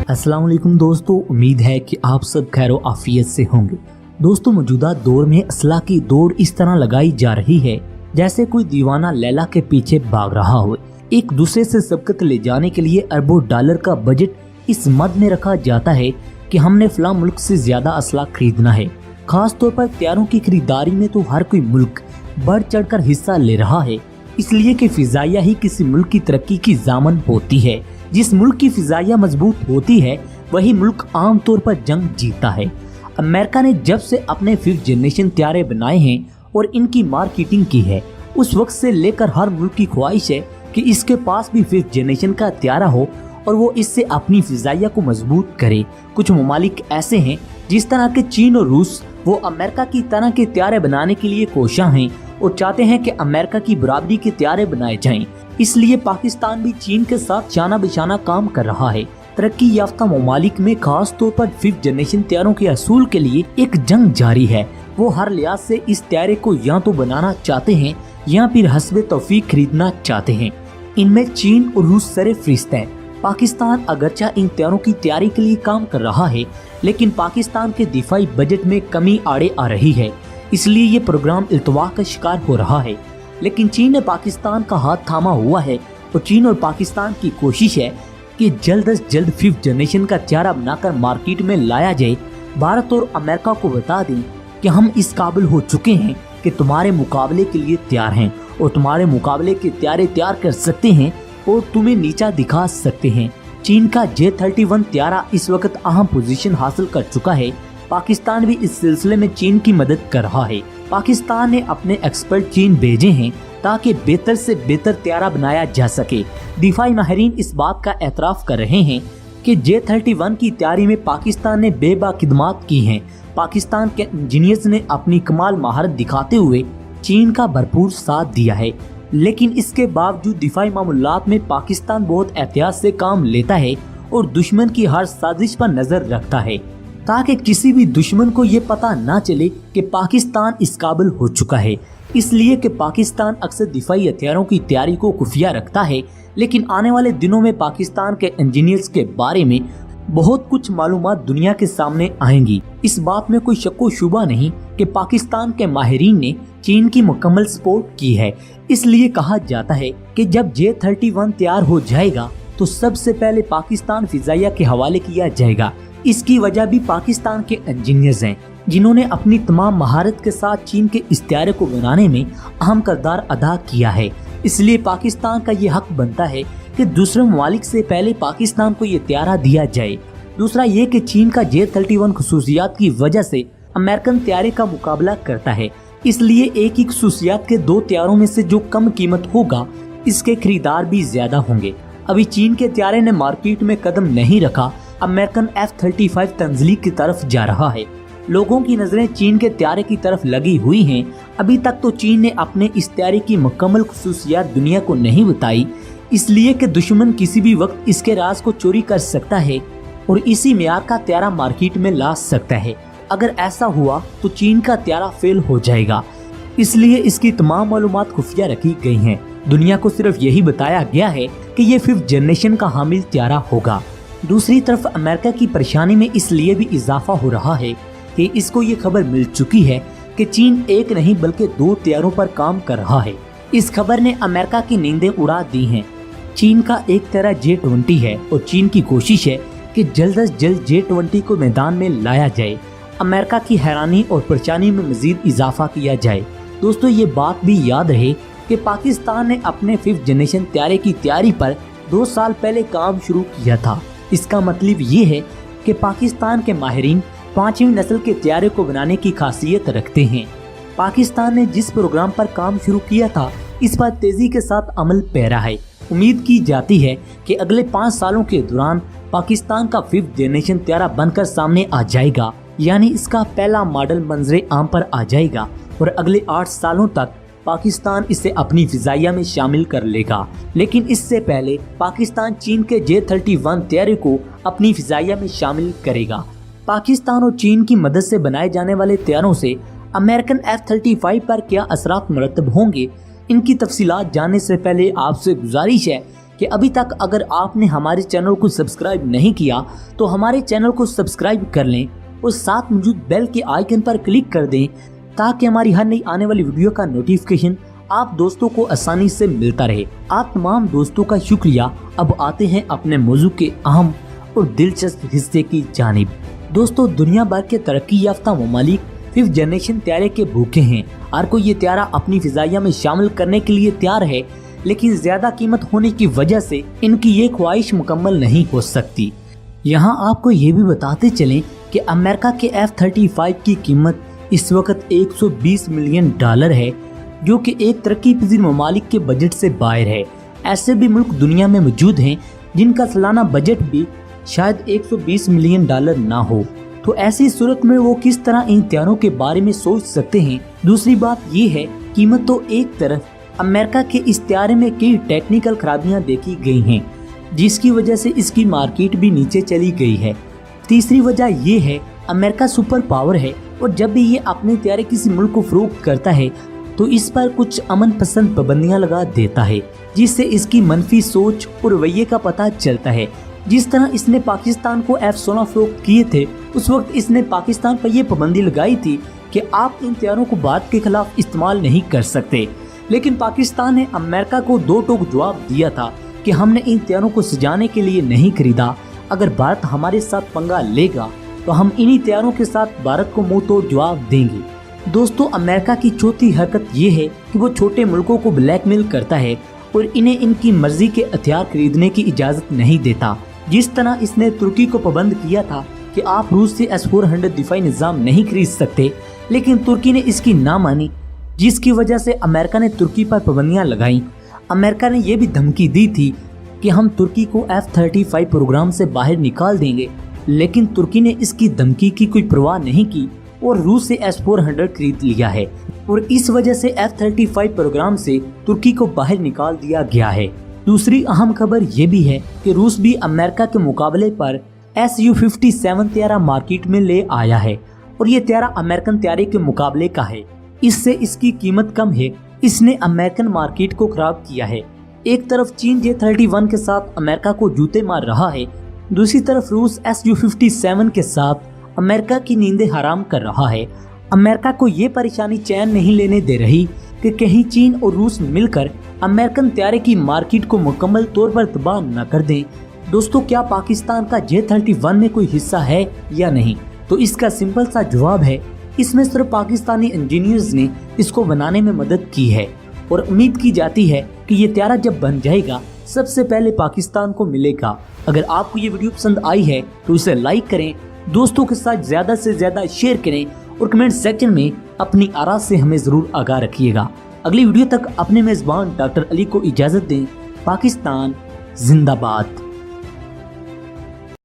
अस्सलाम वालेकुम दोस्तों, उम्मीद है कि आप सब खैर आफियत से होंगे। दोस्तों, मौजूदा दौर में असला की दौड़ इस तरह लगाई जा रही है जैसे कोई दीवाना लैला के पीछे भाग रहा हो। एक दूसरे से सबकत ले जाने के लिए अरबों डॉलर का बजट इस मद में रखा जाता है कि हमने फला मुल्क से ज्यादा असला खरीदना है। खास तौर पर हथियारों की खरीदारी में तो हर कोई मुल्क बढ़ चढ़ कर हिस्सा ले रहा है, इसलिए कि फिजाइया ही किसी मुल्क की तरक्की की जामन होती है। जिस मुल्क की फिजाइया मजबूत होती है वही मुल्क आम तौर पर जंग जीतता है। अमेरिका ने जब से अपने 5th जनरेशन हथियारे बनाए हैं और इनकी मार्केटिंग की है, उस वक्त से लेकर हर मुल्क की ख्वाहिश है कि इसके पास भी 5th जनरेशन का हथियारा हो और वो इससे अपनी फिजाइया को मजबूत करे। कुछ ममालिक ऐसे हैं जिस तरह के चीन और रूस, वो अमेरिका की तरह के हथियारे बनाने के लिए कोशां हैं और चाहते हैं कि अमेरिका की बराबरी के हथियारे बनाए जाएं। इसलिए पाकिस्तान भी चीन के साथ शाना बिशाना काम कर रहा है। तरक्की याफ्ता ममालिक में खास तौर पर 5th जनरेशन हथियारों के असूल के लिए एक जंग जारी है। वो हर लिहाज से इस हथियारे को या तो बनाना चाहते हैं या फिर हस्बे तौफीक खरीदना चाहते हैं। इनमें चीन और रूस सरे फरिश्त हैं। पाकिस्तान अगरचा इन हथियारों की तैयारी के लिए काम कर रहा है, लेकिन पाकिस्तान के दिफाई बजट में कमी आड़े आ रही है, इसलिए ये प्रोग्राम इल्तवा का शिकार हो रहा है। लेकिन चीन ने पाकिस्तान का हाथ थामा हुआ है और चीन और पाकिस्तान की कोशिश है कि जल्द से जल्द 5th जनरेशन का हथियारा बनाकर मार्केट में लाया जाए। भारत और अमेरिका को बता दें कि हम इस काबिल हो चुके हैं कि तुम्हारे मुकाबले के लिए तैयार हैं और तुम्हारे मुकाबले के हथियारे तैयार कर सकते हैं और तुम्हें नीचा दिखा सकते हैं। चीन का J-31 हथियारा इस वक्त अहम पोजीशन हासिल कर चुका है। पाकिस्तान भी इस सिलसिले में चीन की मदद कर रहा है। पाकिस्तान ने अपने एक्सपर्ट चीन भेजे हैं ताकि बेहतर से बेहतर हथियारा बनाया जा सके। दिफाई माहिरीन इस बात का एतराफ कर रहे हैं कि J-31 की तैयारी में पाकिस्तान ने बेबा खिदमात की हैं। पाकिस्तान के इंजीनियर्स ने अपनी कमाल महारत दिखाते हुए चीन का भरपूर साथ दिया है, लेकिन इसके बावजूद दिफाई मामलात में पाकिस्तान बहुत एहतियात से काम लेता है और दुश्मन की हर साजिश पर नजर रखता है ताकि किसी भी दुश्मन को ये पता ना चले कि पाकिस्तान इस काबिल हो चुका है। इसलिए कि पाकिस्तान अक्सर दिफाई हथियारों की तैयारी को खुफिया रखता है, लेकिन आने वाले दिनों में पाकिस्तान के इंजीनियर्स के बारे में बहुत कुछ मालूमात दुनिया के सामने आएंगी। इस बात में कोई शक्को शुबा नहीं कि पाकिस्तान के माहिरीन ने चीन की मुकम्मल सपोर्ट की है। इसलिए कहा जाता है कि जब J-31 तैयार हो जाएगा तो सबसे पहले पाकिस्तान फिजाइया के हवाले किया जाएगा। इसकी वजह भी पाकिस्तान के इंजीनियर्स हैं, जिन्होंने अपनी तमाम महारत के साथ चीन के इस हथियारे को बनाने में अहम किरदार अदा किया है। इसलिए पाकिस्तान का ये हक बनता है कि दूसरे ममालिक से पहले पाकिस्तान को ये हथियारा दिया जाए। दूसरा ये कि चीन का J-31 खसूसियात की वजह से अमेरिकन हथियारे का मुकाबला करता है, इसलिए एक ही खसूसियात के 2 हथियारों में से जो कम कीमत होगा इसके खरीदार भी ज्यादा होंगे। अभी चीन के हथियारे ने मार्केट में कदम नहीं रखा। अमेरिकन F-35 तंजली की तरफ जा रहा है। लोगों की नजरें चीन के हथियारे की तरफ लगी हुई हैं। अभी तक तो चीन ने अपने इस हथियारे की मुकम्मल खसूसियात दुनिया को नहीं बताई, इसलिए कि दुश्मन किसी भी वक्त इसके राज को चोरी कर सकता है और इसी मियार का हथियारा मार्केट में ला सकता है। अगर ऐसा हुआ तो चीन का हथियारा फेल हो जाएगा, इसलिए इसकी तमाम मालूमात खुफिया रखी गई हैं। दुनिया को सिर्फ यही बताया गया है कि ये 5th जनरेशन का हामिल हथियारा होगा। दूसरी तरफ अमेरिका की परेशानी में इसलिए भी इजाफा हो रहा है कि इसको ये खबर मिल चुकी है कि चीन एक नहीं बल्कि 2 हथियारों पर काम कर रहा है। इस खबर ने अमेरिका की नींदें उड़ा दी हैं। चीन का एक हथियारा J-20 है और चीन की कोशिश है कि जल्द से जल्द J-20 को मैदान में लाया जाए। अमेरिका की हैरानी और परेशानी में मजीद इजाफा किया जाए। दोस्तों, ये बात भी याद रहे कि पाकिस्तान ने अपने 5th जनरेशन हथियारे की तैयारी पर 2 साल पहले काम शुरू किया था। इसका मतलब ये है कि पाकिस्तान के माहिरीन 5वीं नस्ल के हथियारे को बनाने की खासियत रखते हैं। पाकिस्तान ने जिस प्रोग्राम पर काम शुरू किया था इस पर तेजी के साथ अमल पैरा है। उम्मीद की जाती है कि अगले 5 सालों के दौरान पाकिस्तान का 5th जनरेशन हथियारा बनकर सामने आ जाएगा, यानी इसका पहला मॉडल मंजरे आम पर आ जाएगा और अगले 8 सालों तक पाकिस्तान इसे अपनी फिजाइया में शामिल कर लेगा। लेकिन इससे पहले पाकिस्तान चीन के J-31 हथियारे को अपनी फिजाइया में शामिल करेगा। पाकिस्तान और चीन की मदद से बनाए जाने वाले हथियारों से अमेरिकन F-35 पर क्या असरात मरतब होंगे, इनकी तफसीलात जानने से पहले आपसे गुजारिश है कि अभी तक अगर आपने हमारे चैनल को सब्सक्राइब नहीं किया तो हमारे चैनल को सब्सक्राइब कर लें और साथ मौजूद बेल के आइकन पर क्लिक कर दें ताकि हमारी हर नई आने वाली वीडियो का नोटिफिकेशन आप दोस्तों को आसानी से मिलता रहे। आप तमाम दोस्तों का शुक्रिया। अब आते हैं अपने मौजू के अहम और दिलचस्प हिस्से की जानिब। दोस्तों, दुनिया भर के तरक्की याफ्ता ममालिक 5th जनरेशन त्यारे के भूखे हैं। हर कोई ये त्यारा अपनी फिजाइया में शामिल करने के लिए तैयार है, लेकिन ज्यादा कीमत होने की वजह से इनकी ये ख्वाहिश मुकम्मल नहीं हो सकती। यहाँ आपको ये भी बताते चलें कि अमेरिका के F-35 की कीमत इस वक्त $120 मिलियन है, जो कि एक तरक्की पजीर ममालिक के बजट से बाहर है। ऐसे भी मुल्क दुनिया में मौजूद हैं जिनका सालाना बजट भी शायद $120 मिलियन ना हो। तो ऐसी सूरत में वो किस तरह इन त्यारों के बारे में सोच सकते हैं। दूसरी बात ये है, कीमत तो एक तरफ, अमेरिका के इस त्यारे में कई टेक्निकल खराबियां देखी गई हैं, जिसकी वजह से इसकी मार्केट भी नीचे चली गई है। तीसरी वजह ये है, अमेरिका सुपर पावर है और जब भी ये अपने त्यारे किसी मुल्क को फरोख्त करता है तो इस पर कुछ अमन पसंद पाबंदियां लगा देता है, जिससे इसकी मनफी सोच और रवैये का पता चलता है। जिस तरह इसने पाकिस्तान को F-16 फरोख्त किए थे, उस वक्त इसने पाकिस्तान पर यह पाबंदी लगाई थी कि आप इन त्यारों को भारत के खिलाफ इस्तेमाल नहीं कर सकते। लेकिन पाकिस्तान ने अमेरिका को दो टोक जवाब दिया था कि हमने इन त्यारों को सजाने के लिए नहीं खरीदा। अगर भारत हमारे साथ पंगा लेगा तो हम इन्हीं त्यारों के साथ भारत को मुंह तोड़ जवाब देंगे। दोस्तों, अमेरिका की चौथी हरकत ये है कि वो छोटे मुल्कों को ब्लैकमेल करता है और इन्हें इनकी मर्जी के हथियार खरीदने की इजाजत नहीं देता। जिस तरह इसने तुर्की को पाबंद किया था कि आप रूस से S-400 दिफाई निजाम नहीं खरीद सकते, लेकिन तुर्की ने इसकी ना मानी, जिसकी वजह से अमेरिका ने तुर्की पर पाबंदियां लगाई। अमेरिका ने यह भी धमकी दी थी कि हम तुर्की को F-35 प्रोग्राम से बाहर निकाल देंगे, लेकिन तुर्की ने इसकी धमकी की कोई परवाह नहीं की और रूस से S-400 खरीद लिया है और इस वजह से F-35 प्रोग्राम से तुर्की को बाहर निकाल दिया गया है। दूसरी अहम खबर ये भी है कि रूस भी अमेरिका के मुकाबले पर Su-57 त्यारा मार्केट में ले आया है और ये त्यारा अमेरिकन त्यारे के मुकाबले का है। इससे इसकी कीमत कम है। इसने अमेरिकन मार्केट को खराब किया है। एक तरफ चीन J-31 के साथ अमेरिका को जूते मार रहा है, दूसरी तरफ रूस Su-57 के साथ अमेरिका की नींदें हराम कर रहा है। अमेरिका को ये परेशानी चैन नहीं लेने दे रही कि कहीं चीन और रूस मिलकर अमेरिकन त्यारे की मार्केट को मुकम्मल तौर पर तबाह न कर दें। दोस्तों, क्या पाकिस्तान का J-31 में कोई हिस्सा है या नहीं? तो इसका सिंपल सा जवाब है, इसमें सिर्फ पाकिस्तानी इंजीनियर्स ने इसको बनाने में मदद की है और उम्मीद की जाती है कि ये त्यारा जब बन जाएगा सबसे पहले पाकिस्तान को मिलेगा। अगर आपको ये वीडियो पसंद आई है तो इसे लाइक करें, दोस्तों के साथ ज्यादा से ज्यादा शेयर करें और कमेंट सेक्शन में अपनी आरा से हमें जरूर आगाह रखिएगा। अगली वीडियो तक अपने मेजबान डॉक्टर अली को इजाजत दें। पाकिस्तान जिंदाबाद।